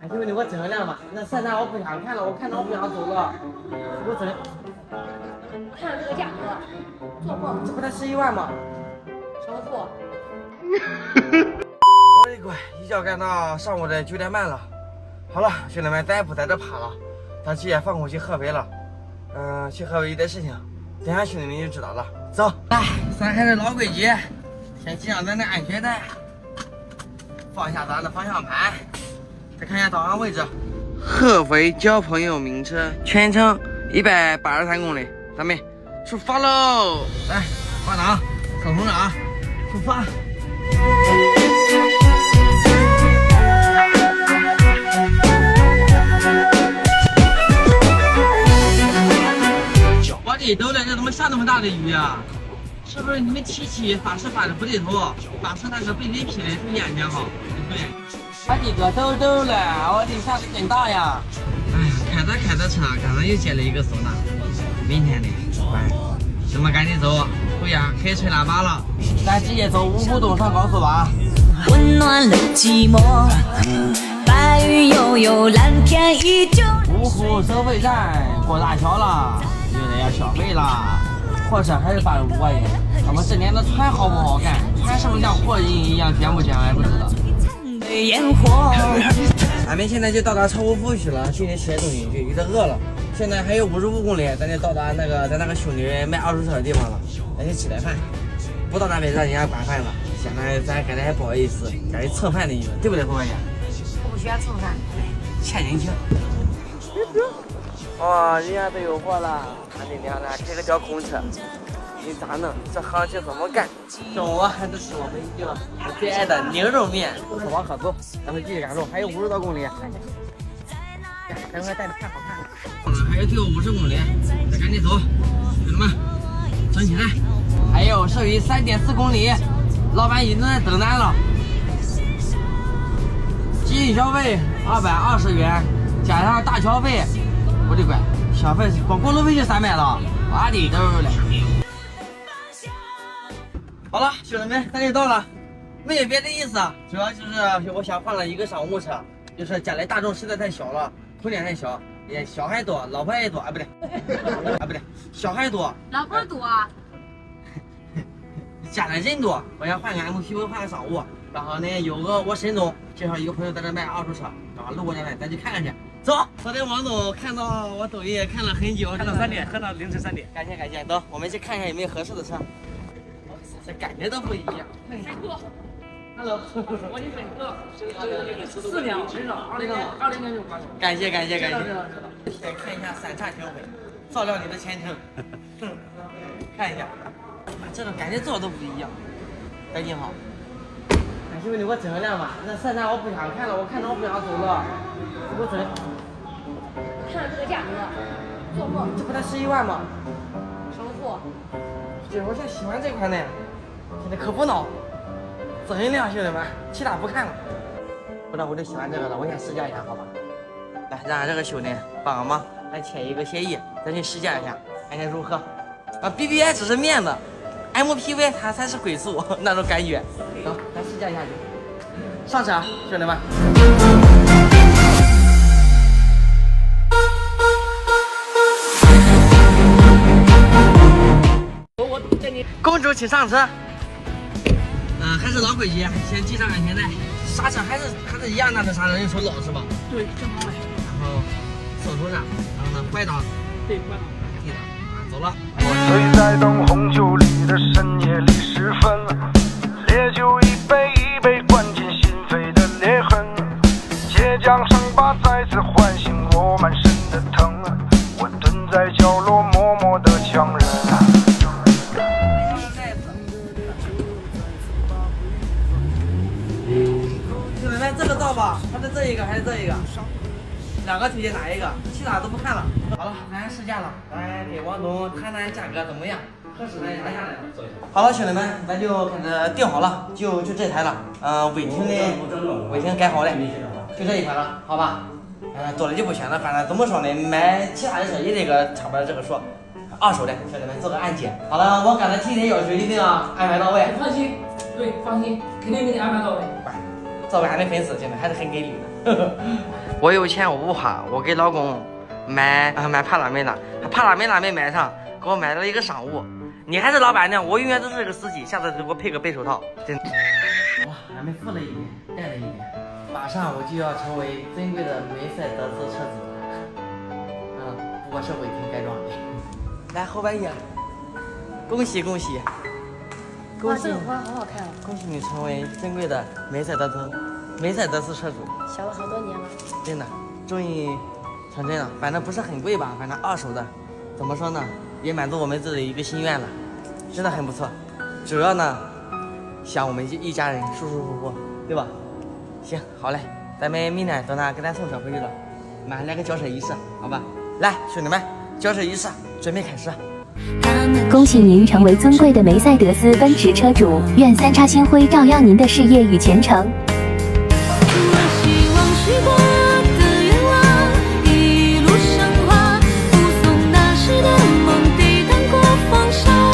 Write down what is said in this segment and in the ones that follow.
哎，兄弟，我真的嘛，那色彩我不想看了，我看到我不想走了。我真，看这个价格，做梦，这不才11万吗？什么错？我的乖，一觉干到上午的9点半了。好了，兄弟们，咱也不在这趴了，咱直接放空去合肥了。去合肥有点事情，等下兄弟们就知道了。走，来，咱还是老规矩，先系上咱的安全带，放下咱的方向盘，再看一下导航位置。合肥交朋友名车，全程183公里，咱们出发喽！来，挂档，手风掌，出发。我的都在这怎么下那么大的雨啊？是不是你们提起发誓发的不对头？发誓那个被雷劈的是眼睛哈？对。我的个兜兜了，我的下的真大呀！哎呀，开着车，刚刚又接了一个收纳。明天的，乖，咱们赶紧走，回家可以吹喇叭了。咱直接走五湖东上高速吧。温暖了寂寞，白云悠悠，蓝天依旧。芜湖收费站过大桥了，有点要消费了。货车还是85块钱。我们这年的船好不好看？船是不是像货运一样卷不卷还不知道。烟火，俺们现在就到达超湖区了，去年吃点东西去，有点饿了。现在还有55公里，咱就到达咱那个兄弟卖二手车的地方了。咱去吃点饭，不到那边让人家管饭了。现在咱感觉还不好意思，感觉蹭饭的意思，对不对，朋友？我不喜欢蹭饭。欠人情。哇，人家都有货了，俺这俩开个小空车。你咋弄？这行情怎么干？中午还得吃我们一个最爱的牛肉面。往河走，咱们继续赶路，还有50多公里。赶快带着看好看。还有最后50公里，再赶紧走，兄弟们，整起来！还有剩余3.4公里，老板已经在等咱了。基础消费220元，加上大桥费，我的乖，消费光过路费就300了，我的都了。好了，兄弟们，咱就到了，没有别的意思，主要就是我想换了一个商务车，就是家里大众实在太小了，空间太小，也小孩多，老婆也多，不对，不对，小孩多，老婆多，家里人多，我想换个 MPV， 换个商务，然后呢，有个我沈总介绍一个朋友在这卖二手车，然后路过这边，咱去看看去。走，昨天王总看到我抖音看了很久，看到3点，看到凌晨3点。感谢，走，我们去看看有没有合适的车。这感觉都不一样。Hello， 我的粉哥，4辆身上20年就关了。感谢。先看一下3叉停回，照亮你的前程。看一下，这种感觉做的都不一样。赶紧好。哎，兄弟，我真的嘛，那3叉我不想看了，我看到我不想走了。我真，看这个价格，做梦，这不才11万吗？什么错？对，我就喜欢这款呢。现在可不恼，整一辆，兄弟们，其他不看了。不然我就喜欢这个了，我先试驾一下，好吧？来，让俺这个兄弟帮个忙，咱签一个协议，咱去试驾一下，看看如何。BBI 只是面子 ，MPV 它才是龟速那种感觉。走，咱试驾一下去。上车，兄弟们。公主，请上车。还是老规矩，先系上安全带。刹车还是一样，那的刹车用手捞是吧？对，正常的。然后手手上，然后呢拐档，对，拐档。对的，走了。我醉在灯红酒绿的深夜里时分，烈酒一杯一杯灌进心扉的裂痕，倔强伤疤再次唤醒我满身的疼，我蹲在角落默默的强忍。兄弟们，这个照吧，还是这一个还是这一个？两个推荐哪一个？其他都不看了。好了，咱试驾了，咱给王总谈谈价格怎么样？合适的拿下来。好了，兄弟们，咱就开始定好了，就这台了。违停改好了，就这一款了，好吧？多了就不选了，反正怎么说呢，买其他的车也这个差不多这个数。二手的，兄弟们做个按揭。好了，我刚才提的要求一定要安排到位。放心，对，放心，肯定给你安排到位。作为俺的粉丝，真的还是很给力的。我有钱我不花，我给老公买帕拉梅了，帕拉梅拉没买上，给我买了一个商务。你还是老板娘，我永远都是个司机，下次给我配个白手套，真的。哇，还没付了一点，贷了一点，马上我就要成为珍贵的梅赛德斯车主了。不过是违停改装的。来，后半夜，恭喜恭喜！恭喜！哇，好好看啊！恭喜你成为珍贵的梅赛德斯车主。想了好多年了。真的，终于成真了。反正不是很贵吧，反正二手的，怎么说呢，也满足我们自己一个心愿了，真的很不错。主要呢，想我们一家人舒舒服服，对吧？行，好嘞，咱们明天等他给咱送车回去了，马上来个交车仪式，好吧？来，兄弟们，交车仪式准备开始。恭喜您成为尊贵的梅赛德斯奔驰车主，愿三叉星辉照耀您的事业与前程。我希望许过的愿望一路升华，护送那时的梦抵挡过风沙。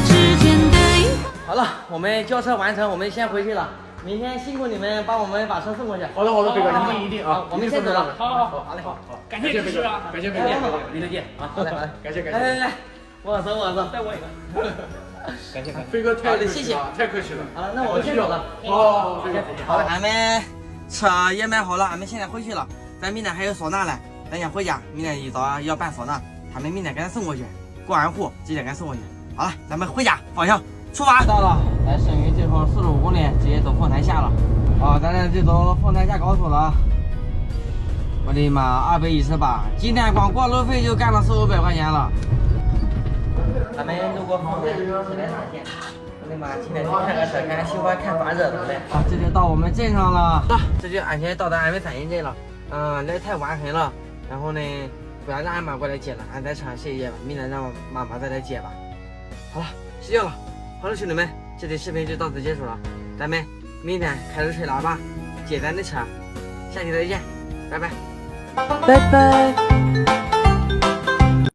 指尖的樱花。好了，我们交车完成，我们先回去了。明天辛苦你们帮我们把车送过去。好的，飞哥，一定啊，我们先走了。好嘞，好，感谢飞哥，感谢飞哥，李德健啊，好嘞，感谢。来，我走，带我一个。感谢飞哥太谢谢，太客气了。好了，那我先走了。好，好了，俺们车也买好了，俺们现在回去了。咱明天还有唢呐嘞，咱先回家。明天一早要办唢呐，他们明天给咱送过去。过完户直接给咱送过去。好了，咱们回家，方向出发。到了，咱剩余最后45公里，直接走凤台下了。咱这就走凤台下高速了啊！我的妈，218，今天光过路费就干了400-500块钱了。咱们路过凤台，起来上线。我的妈，今天去看个车，看喜欢看法热闹嘞。这就到我们镇上了，这就安全到达俺们3营镇了。来太晚很了，然后呢，不然让俺妈过来接了，俺在车上歇一夜吧，明天让妈妈再来接吧。好了，睡觉了。好了，兄弟们，这期视频就到此结束了，咱们明天开着吹喇叭接咱的车，下期再见，拜拜，拜拜。